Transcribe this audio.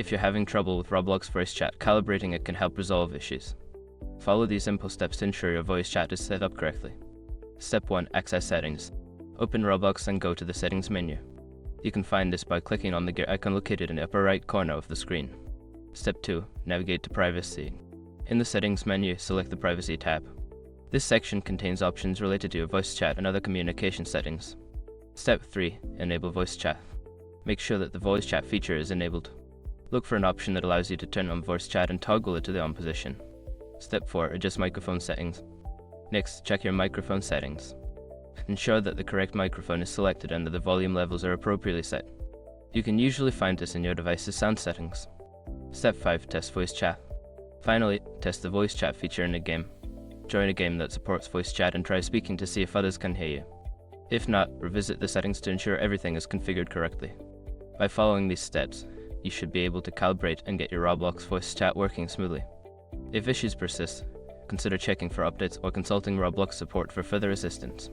If you're having trouble with Roblox voice chat, calibrating it can help resolve issues. Follow these simple steps to ensure your voice chat is set up correctly. Step 1. Access settings. Open Roblox and go to the settings menu. You can find this by clicking on the gear icon located in the upper right corner of the screen. Step 2. Navigate to privacy. In the settings menu, select the privacy tab. This section contains options related to your voice chat and other communication settings. Step 3. Enable voice chat. Make sure that the voice chat feature is enabled. Look for an option that allows you to turn on voice chat and toggle it to the on position. Step 4. Adjust microphone settings. Next, check your microphone settings. Ensure that the correct microphone is selected and that the volume levels are appropriately set. You can usually find this in your device's sound settings. Step 5. Test voice chat. Finally, test the voice chat feature in a game. Join a game that supports voice chat and try speaking to see if others can hear you. If not, revisit the settings to ensure everything is configured correctly. By following these steps, you should be able to calibrate and get your Roblox voice chat working smoothly. If issues persist, consider checking for updates or consulting Roblox support for further assistance.